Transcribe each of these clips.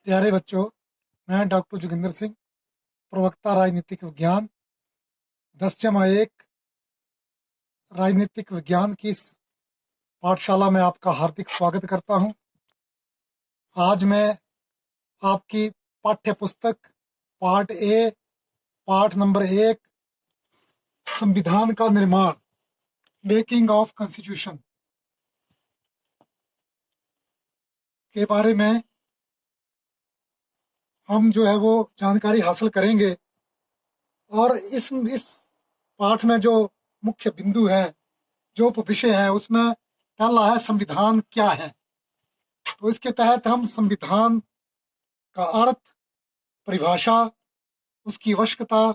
प्यारे बच्चों, मैं डॉक्टर जोगिंदर सिंह, प्रवक्ता राजनीतिक विज्ञान 10/1 राजनीतिक विज्ञान की इस पाठशाला में आपका हार्दिक स्वागत करता हूं। आज मैं आपकी पाठ्य पुस्तक पार्ट ए, पाठ नंबर 1, संविधान का निर्माण, मेकिंग ऑफ कॉन्स्टिट्यूशन के बारे में हम जो है वो जानकारी हासिल करेंगे। और इस पाठ में जो मुख्य बिंदु है, जो विषय है, उसमें पहला है संविधान क्या है। तो इसके तहत हम संविधान का अर्थ, परिभाषा, उसकी आवश्यकता,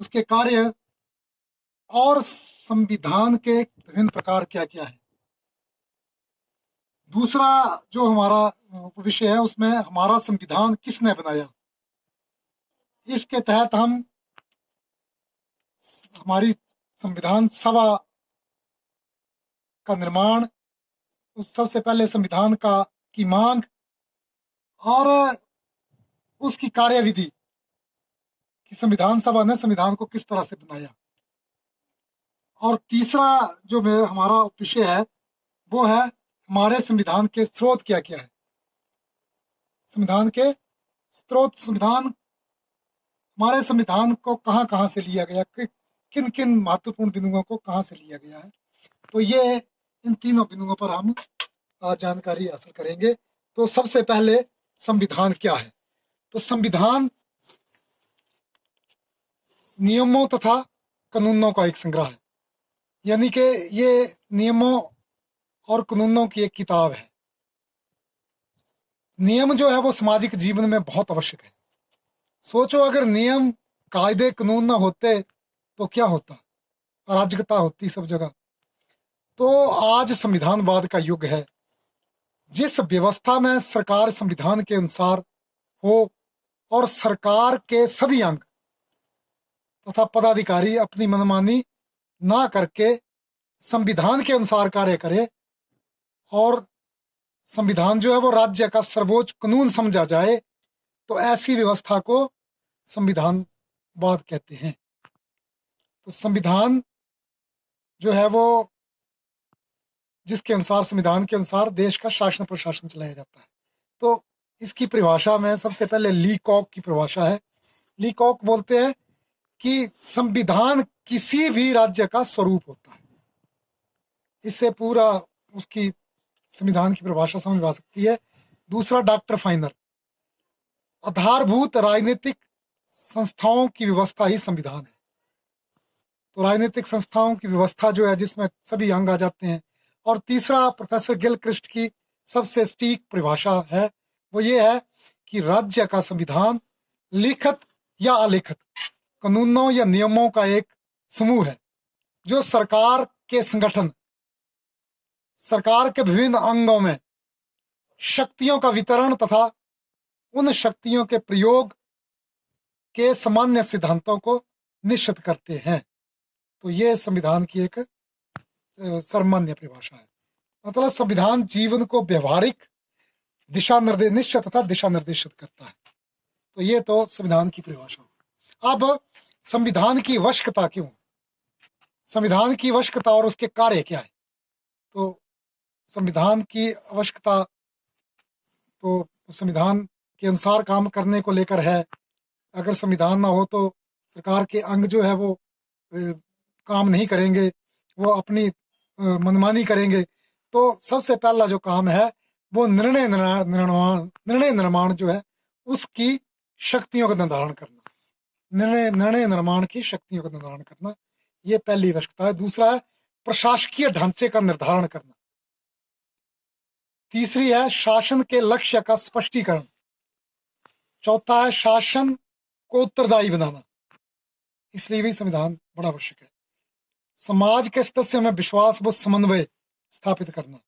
उसके कार्य और संविधान के विभिन्न प्रकार क्या क्या है। दूसरा जो हमारा विषय है, उसमें हमारा संविधान किसने बनाया। इसके तहत हम हमारी संविधान सभा का निर्माण, उस सबसे पहले संविधान की मांग और उसकी कार्यविधि कि संविधान सभा ने संविधान को किस तरह से बनाया। और तीसरा जो हमारा विषय है वो है हमारे संविधान के स्रोत क्या क्या है। संविधान के स्रोत, हमारे संविधान को कहाँ कहाँ से लिया गया, किन किन महत्वपूर्ण बिंदुओं को कहाँ से लिया गया है। तो ये इन तीनों बिंदुओं पर हम आज जानकारी हासिल करेंगे। तो सबसे पहले संविधान क्या है। तो संविधान नियमों तथा कानूनों का एक संग्रह है, यानी कि ये नियमों और कानूनों की एक किताब है। नियम जो है वो सामाजिक जीवन में बहुत आवश्यक है। सोचो, अगर नियम, कायदे, कानून ना होते तो क्या होता, अराजकता होती सब जगह। तो आज संविधानवाद का युग है, जिस व्यवस्था में सरकार संविधान के अनुसार हो और सरकार के सभी अंग तथा पदाधिकारी अपनी मनमानी ना करके संविधान के अनुसार कार्य करे और संविधान जो है वो राज्य का सर्वोच्च कानून समझा जाए, तो ऐसी व्यवस्था को संविधानवाद कहते हैं। तो संविधान जो है वो, जिसके अनुसार, संविधान के अनुसार देश का शासन प्रशासन चलाया जाता है। तो इसकी परिभाषा में सबसे पहले ली कॉक की परिभाषा है। ली कॉक बोलते हैं कि संविधान किसी भी राज्य का स्वरूप होता है। इससे पूरा उसकी संविधान की परिभाषा समझ आ सकती है। दूसरा, डॉक्टर फाइनर, आधारभूत राजनीतिक संस्थाओं की व्यवस्था ही संविधान है। तो राजनीतिक संस्थाओं की व्यवस्था जो है, जिसमें सभी अंग आ जाते हैं। और तीसरा, प्रोफेसर गिलक्रिस्ट की सबसे सटीक परिभाषा है, वो ये है कि राज्य का संविधान लिखित या अलिखित कानूनों या नियमों का एक समूह है, जो सरकार के संगठन, सरकार के विभिन्न अंगों में शक्तियों का वितरण तथा उन शक्तियों के प्रयोग के सामान्य सिद्धांतों को निश्चित करते हैं। तो ये संविधान की एक सर्वमान्य परिभाषा है। मतलब संविधान जीवन को व्यवहारिक दिशा निर्देश, निश्चित तथा दिशा निर्देशित करता है। तो ये तो संविधान की परिभाषा। अब संविधान की आवश्यकता क्यों, संविधान की आवश्यकता और उसके कार्य क्या है। तो संविधान की आवश्यकता तो संविधान के अनुसार काम करने को लेकर है। अगर संविधान ना हो तो सरकार के अंग जो है वो काम नहीं करेंगे, वो अपनी मनमानी करेंगे। तो सबसे पहला जो काम है वो निर्णय निर्माण जो है उसकी शक्तियों का निर्धारण करना, निर्णय निर्माण की शक्तियों का निर्धारण करना, ये पहली आवश्यकता है। दूसरा है प्रशासकीय ढांचे का निर्धारण करना। तीसरी है शासन के लक्ष्य का स्पष्टीकरण। चौथा है शासन को उत्तरदायी बनाना, इसलिए भी संविधान बड़ा आवश्यक है। समाज के सदस्यों में विश्वास व समन्वय स्थापित करना,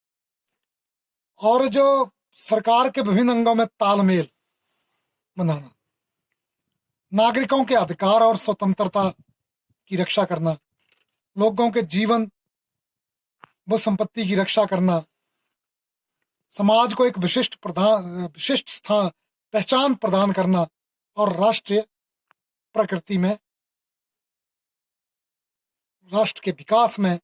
और जो सरकार के विभिन्न अंगों में तालमेल बनाना, नागरिकों के अधिकार और स्वतंत्रता की रक्षा करना, लोगों के जीवन व संपत्ति की रक्षा करना, समाज को एक विशिष्ट स्थान पहचान प्रदान करना और राष्ट्रीय प्रकृति में राष्ट्र के विकास में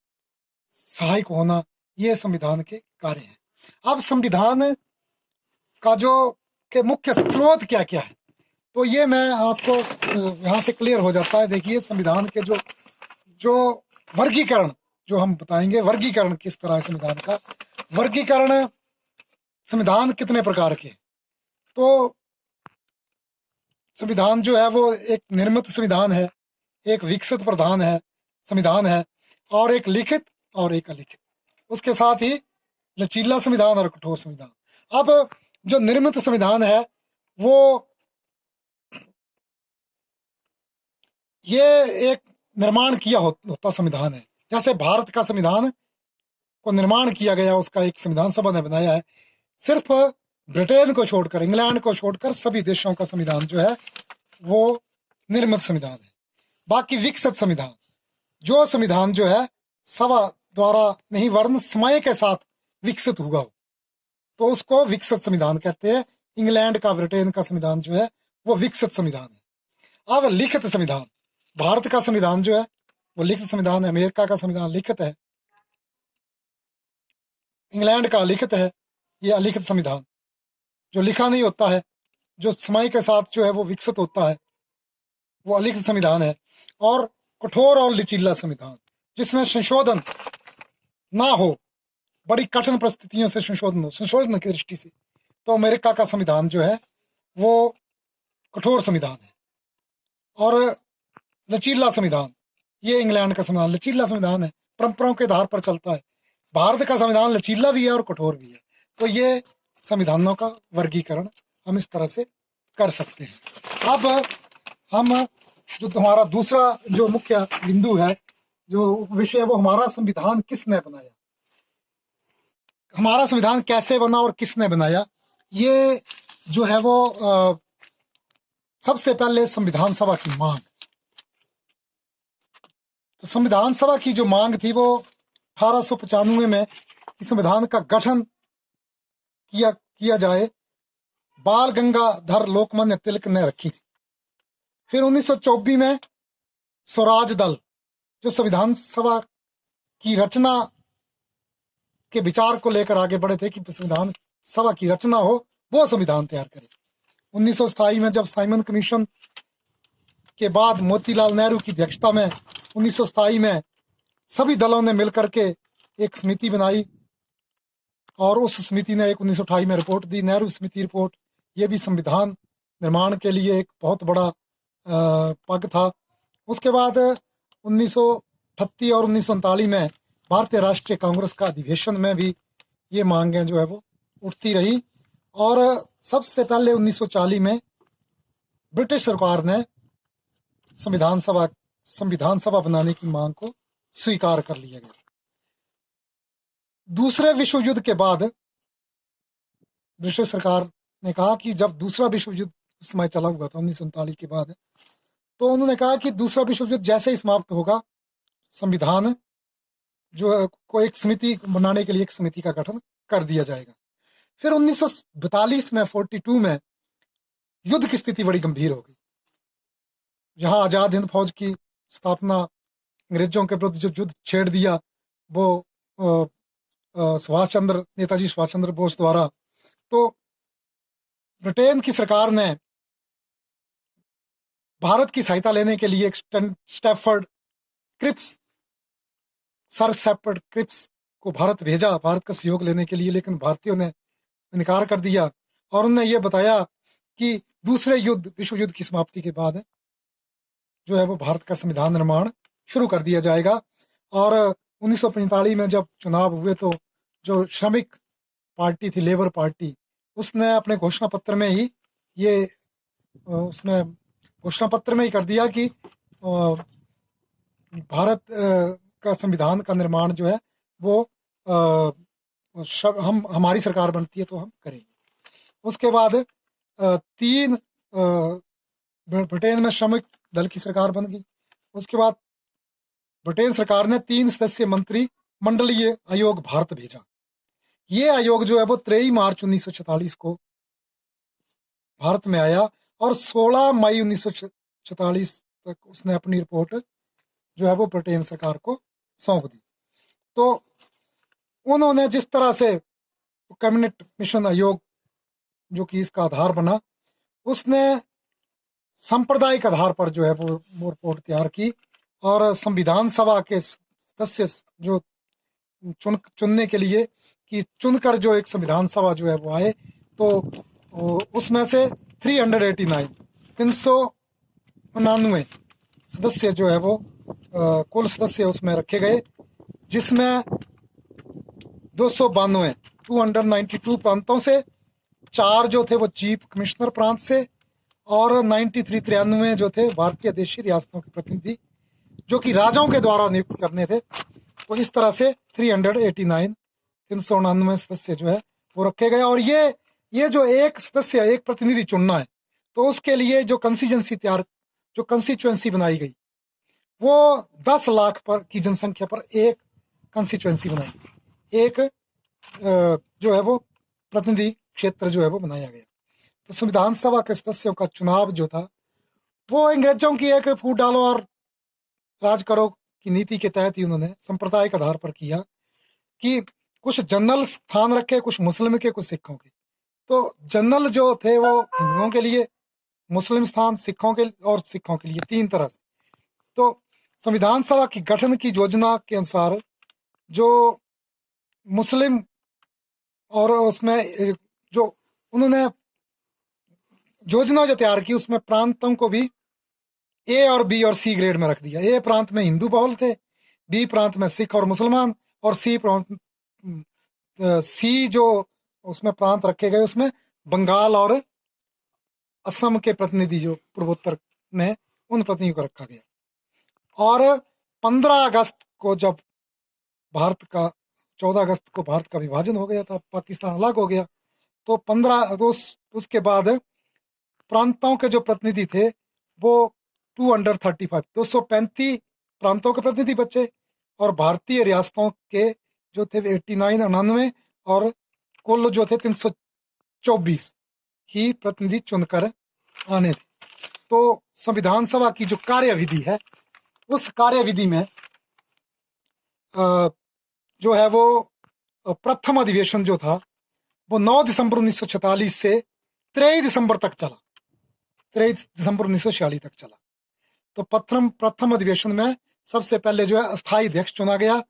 सहायक होना, ये संविधान के कार्य हैं। अब संविधान का जो के मुख्य स्रोत क्या क्या है, तो ये मैं आपको यहाँ से क्लियर हो जाता है। देखिए संविधान के जो वर्गीकरण जो हम बताएंगे, वर्गीकरण किस तरह है संविधान का। वर्गीकरण, संविधान कितने प्रकार के, तो संविधान जो है वो एक निर्मित संविधान है, एक विकसित प्रधान है संविधान है, और एक लिखित और एक अलिखित, उसके साथ ही लचीला संविधान और कठोर संविधान। अब जो निर्मित संविधान है वो ये एक निर्माण किया होता संविधान है। जैसे भारत का संविधान को निर्माण किया गया, उसका एक संविधान सभा ने बनाया है। सिर्फ ब्रिटेन को छोड़कर, इंग्लैंड को छोड़कर सभी देशों का संविधान जो है वो निर्मित संविधान है। बाकी विकसित संविधान, जो संविधान जो है सभा द्वारा नहीं वरन समय के साथ विकसित हुआ हो, तो उसको विकसित संविधान कहते हैं। इंग्लैंड का, ब्रिटेन का संविधान जो है वो विकसित संविधान है। अब लिखित संविधान, भारत का संविधान जो है वो लिखित संविधान है, अमेरिका का संविधान लिखित है, इंग्लैंड का लिखित है। ये अलिखित संविधान जो लिखा नहीं होता है, जो समय के साथ जो है वो विकसित होता है, वो अलिखित संविधान है। और कठोर और लचीला संविधान, जिसमें संशोधन ना हो, बड़ी कठिन परिस्थितियों से संशोधन हो, संशोधन की दृष्टि से, तो अमेरिका का संविधान जो है वो कठोर संविधान है। और लचीला संविधान, ये इंग्लैंड का संविधान लचीला संविधान है, परंपराओं के आधार पर चलता है। भारत का संविधान लचीला भी है और कठोर भी है। तो ये संविधानों का वर्गीकरण हम इस तरह से कर सकते हैं। अब हम जो हमारा दूसरा जो मुख्य बिंदु है, जो विषय, वो हमारा संविधान किसने बनाया, हमारा संविधान कैसे बना और किसने बनाया। ये जो है वो सबसे पहले संविधान सभा की मांग। तो संविधान सभा की जो मांग थी वो 1895 में कि संविधान का गठन किया जाए, बाल गंगाधर लोकमान्य तिलक ने रखी थी। फिर 1924 में स्वराज दल, जो संविधान सभा की रचना के विचार को लेकर आगे बढ़े थे कि संविधान सभा की रचना हो, वो संविधान तैयार करे। 1927 में जब साइमन कमीशन के बाद मोतीलाल नेहरू की अध्यक्षता में 1927 में सभी दलों ने मिलकर के एक समिति बनाई, और उस समिति ने एक 1928 में रिपोर्ट दी, नेहरू समिति रिपोर्ट। ये भी संविधान निर्माण के लिए एक बहुत बड़ा पग था। उसके बाद 1938 और 1939 में भारतीय राष्ट्रीय कांग्रेस का अधिवेशन में भी ये मांगें जो है वो उठती रही। और सबसे पहले 1940 में ब्रिटिश सरकार ने संविधान सभा बनाने की मांग को स्वीकार कर लिया गया। दूसरे विश्व युद्ध के बाद ब्रिटिश सरकार ने कहा कि जब दूसरा विश्व युद्ध उस समय चला हुआ था 1939 के बाद, तो उन्होंने कहा कि दूसरा विश्व युद्ध जैसे ही समाप्त होगा, संविधान जो को एक समिति बनाने के लिए एक समिति का गठन कर दिया जाएगा। फिर 1942 में 42 में युद्ध की स्थिति बड़ी गंभीर हो गई, जहां आजाद हिंद फौज की स्थापना, अंग्रेजों के विरुद्ध जो युद्ध छेड़ दिया वो नेताजी सुभाष चंद्र बोस द्वारा। तो ब्रिटेन की सरकार ने भारत की सहायता लेने के लिए सर स्टैफर्ड क्रिप्स को भारत भेजा, भारत का सहयोग लेने के लिए, लेकिन भारतीयों ने इनकार कर दिया और उन्होंने ये बताया कि दूसरे विश्व युद्ध की समाप्ति के बाद जो है वो भारत का संविधान निर्माण शुरू कर दिया जाएगा। और 1945 में जब चुनाव हुए तो जो श्रमिक पार्टी थी, लेबर पार्टी, उसने अपने घोषणा पत्र में ही उसमें घोषणा पत्र में ही कर दिया कि भारत का संविधान का निर्माण जो है वो हमारी सरकार बनती है तो हम करेंगे। उसके बाद ब्रिटेन में श्रमिक दल की सरकार बन गई। उसके बाद ब्रिटेन सरकार ने 3 सदस्यीय मंत्री मंडलीय आयोग भारत भेजा। ये आयोग जो है वो 23 मार्च 1946 को भारत में आया और 16 मई 1946 तक उसने अपनी रिपोर्ट जो है वो ब्रिटेन सरकार को सौंप दी। तो उन्होंने जिस तरह से कैबिनेट मिशन आयोग जो कि इसका आधार बना, उसने सांप्रदायिक आधार पर जो है वो रिपोर्ट तैयार की और संविधान सभा के सदस्य जो चुनने के लिए कि चुनकर जो एक संविधान सभा जो है वो आए, तो उसमें से 399 सदस्य जो है वो कुल सदस्य उसमें रखे गए, जिसमें 292 प्रांतों से, 4 जो थे वो चीफ कमिश्नर प्रांत से और 93 जो थे भारतीय देशी रियासतों के प्रतिनिधि जो कि राजाओं के द्वारा नियुक्त करने थे। तो इस तरह से 399 सदस्य जो है वो रखे गए। और ये जो एक सदस्य एक प्रतिनिधि चुनना है, तो उसके लिए जो कंस्टिट्यूएंसी बनाई गई वो 10 लाख पर की जनसंख्या पर एक कंस्टिट्यूएंसी बनाई गई, एक जो है वो प्रतिनिधि क्षेत्र जो है वो बनाया गया। तो संविधान सभा के सदस्यों का चुनाव जो था वो अंग्रेजों की एक फूट डालो और राज करो की नीति के तहत ही उन्होंने सांप्रदायिक आधार पर किया कि कुछ जनरल स्थान रखे, कुछ मुस्लिम के, कुछ सिखों के। तो जनरल जो थे वो हिंदुओं के लिए, मुस्लिम स्थान सिखों के और सिखों के लिए, 3 तरह से। तो संविधान सभा की गठन की योजना के अनुसार जो मुस्लिम और उसमें जो उन्होंने योजना जो तैयार की उसमें प्रांतों को भी ए और बी और सी ग्रेड में रख दिया। ए प्रांत में हिंदू बहुल थे, बी प्रांत में सिख और मुसलमान, और सी जो उसमें प्रांत रखे गए उसमें बंगाल और असम के प्रतिनिधि जो पूर्वोत्तर में, उन प्रतिनिधियों को रखा गया। और 15 अगस्त को जब भारत का 14 अगस्त को भारत का विभाजन हो गया था, पाकिस्तान अलग हो गया, तो 15 उसके बाद प्रांतों के जो प्रतिनिधि थे वो 235 235 प्रांतों के प्रतिनिधि बचे और भारतीय रियासतों के जो थे 99 और कुल जो थे 324 ही प्रतिनिधि चुनकर आने थे। तो संविधान सभा की जो कार्यविधि है, उस कार्यविधि में जो है वो प्रथम अधिवेशन जो था वो 9 दिसंबर 1946 से 23 दिसंबर तक चला, 23 दिसंबर 1946 तक चला। तो प्रथम अधिवेशन में सबसे पहले जो है अस्थायी अध्यक्ष चुना गया,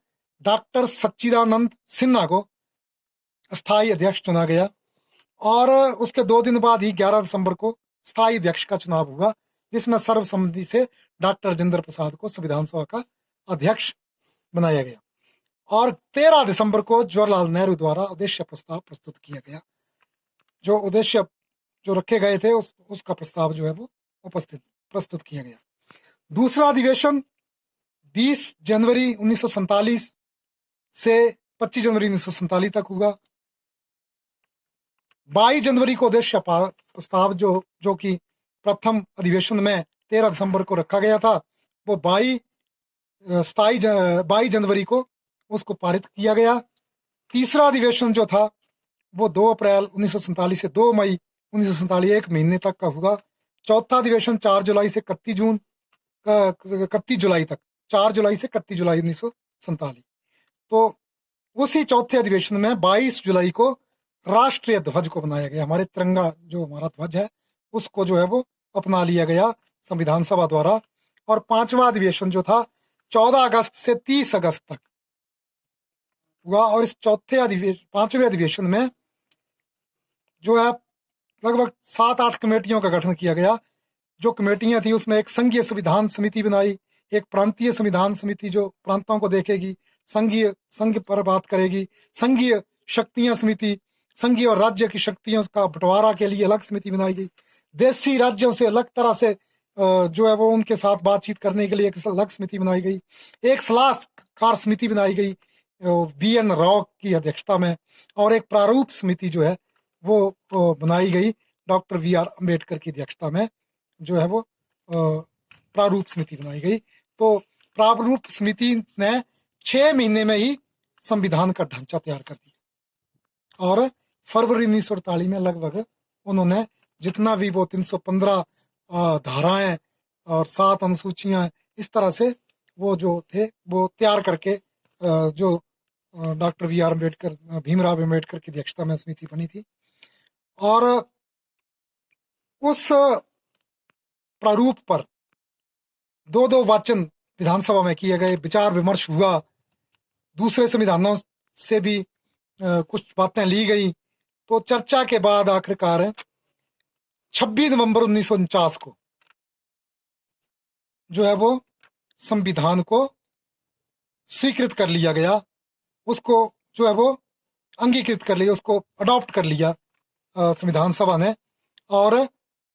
डॉक्टर सच्चिदानंद सिन्हा को अस्थायी अध्यक्ष चुना गया। और उसके 2 दिन बाद ही 11 दिसंबर को स्थायी अध्यक्ष का चुनाव हुआ, जिसमें सर्वसम्मति से डॉक्टर राजेंद्र प्रसाद को संविधान सभा का अध्यक्ष बनाया गया। और 13 दिसंबर को जवाहरलाल नेहरू द्वारा उद्देश्य प्रस्ताव प्रस्तुत किया गया। जो उद्देश्य जो रखे गए थे उसका प्रस्ताव जो है वो प्रस्तुत किया गया। दूसरा अधिवेशन 20 जनवरी 1947 से 25 जनवरी 1947 तक हुआ। 22 जनवरी को उद्देश्य प्रस्ताव जो कि प्रथम अधिवेशन में 13 दिसंबर को रखा गया था, वो 22 जनवरी को उसको पारित किया गया। तीसरा अधिवेशन जो था वो 2 अप्रैल 1947 से 2 मई 1947 एक महीने तक का हुआ। चौथा अधिवेशन 4 जुलाई से 31 जुलाई तक, 4 जुलाई से 31 जुलाई 1947। तो उसी चौथे अधिवेशन में 22 जुलाई को राष्ट्रीय ध्वज को बनाया गया। हमारे तिरंगा जो हमारा ध्वज है उसको जो है वो अपना लिया गया संविधान सभा द्वारा। और 5वां अधिवेशन जो था 14 अगस्त से 30 अगस्त तक हुआ। और इस 5वें अधिवेशन में जो है लगभग 7-8 कमेटियों का गठन किया गया। जो कमेटियां थी उसमें एक संघीय संविधान समिति बनाई, एक प्रांतीय संविधान समिति जो प्रांतों को देखेगी, संघ पर बात करेगी, संघीय शक्तियां समिति, संघीय और राज्य की शक्तियों का बंटवारा के लिए अलग समिति बनाई गई, देशी राज्यों से अलग तरह से जो है वो उनके साथ बातचीत करने के लिए एक अलग समिति बनाई गई, एक सलाहकार समिति बनाई गई BN राव की अध्यक्षता में, और एक प्रारूप समिति जो है वो बनाई गई डॉक्टर VR अम्बेडकर की अध्यक्षता में, जो है वो प्रारूप समिति बनाई गई। तो प्रारूप समिति ने 6 महीने में ही संविधान का ढांचा तैयार कर दिया। और फरवरी 1948 में लगभग उन्होंने जितना भी वो 315 धाराएं और 7 अनुसूचियां इस तरह से वो जो थे वो तैयार करके जो doctor B R Ambedkar, Bhimrao Ambedkar की अध्यक्षता में समिति बनी थी। और उस प्रारूप पर दो दो वाचन विधानसभा में किए गए, विचार विमर्श हुआ, दूसरे संविधानों से भी कुछ बातें ली गई। तो चर्चा के बाद आखिरकार 26 नवंबर 1949 को जो है वो संविधान को स्वीकृत कर लिया गया, उसको जो है वो अंगीकृत कर लिया, उसको अडॉप्ट कर लिया संविधान सभा ने, और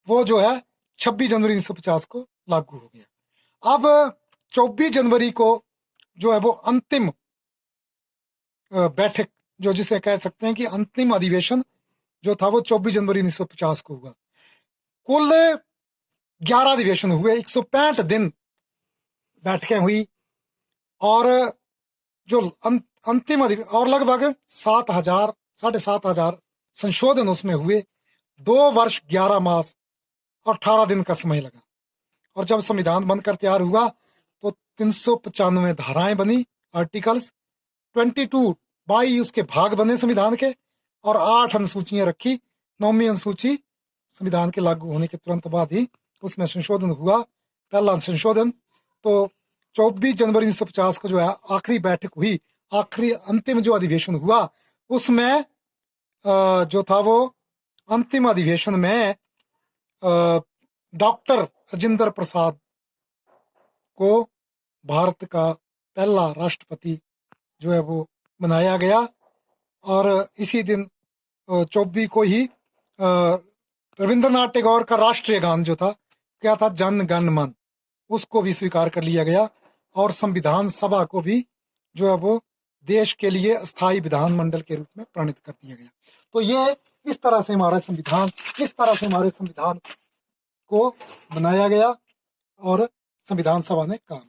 वो जो है 26 जनवरी 1950 को लागू हो गया। अब 24 जनवरी को जो है वो अंतिम बैठक, जो जिसे कह सकते हैं कि अंतिम अधिवेशन जो था वो 24 जनवरी 1950 को हुआ। कुल 11 अधिवेशन हुए, 165 दिन बैठकें हुई, और जो अंतिम और लगभग 7,000 संशोधन उसमें हुए। 2 वर्ष 11 मास और 18 दिन का समय लगा। और जब संविधान बनकर तैयार हुआ तो 395 धाराएं बनी, आर्टिकल्स, 22 उसके भाग बने संविधान के, और 8 अनुसूचियां रखी। 9वीं अनुसूची संविधान के लागू होने के तुरंत बाद ही उसमें संशोधन हुआ, पहला संशोधन। तो 24 जनवरी 1950 को जो है आखिरी बैठक हुई, आखिरी अंतिम जो अधिवेशन हुआ, उसमें जो था वो अंतिम अधिवेशन में डॉक्टर राजेंद्र प्रसाद को भारत का पहला राष्ट्रपति जो है वो बनाया गया। और इसी दिन 24 को ही रविंद्रनाथ टैगोर का राष्ट्रीय गान जो था, क्या था, जन गण मन, उसको भी स्वीकार कर लिया गया, और संविधान सभा को भी जो है वो देश के लिए अस्थायी विधानमंडल के रूप में प्रणीत कर दिया गया। तो ये इस तरह से हमारे संविधान को बनाया गया और संविधान सभा ने काम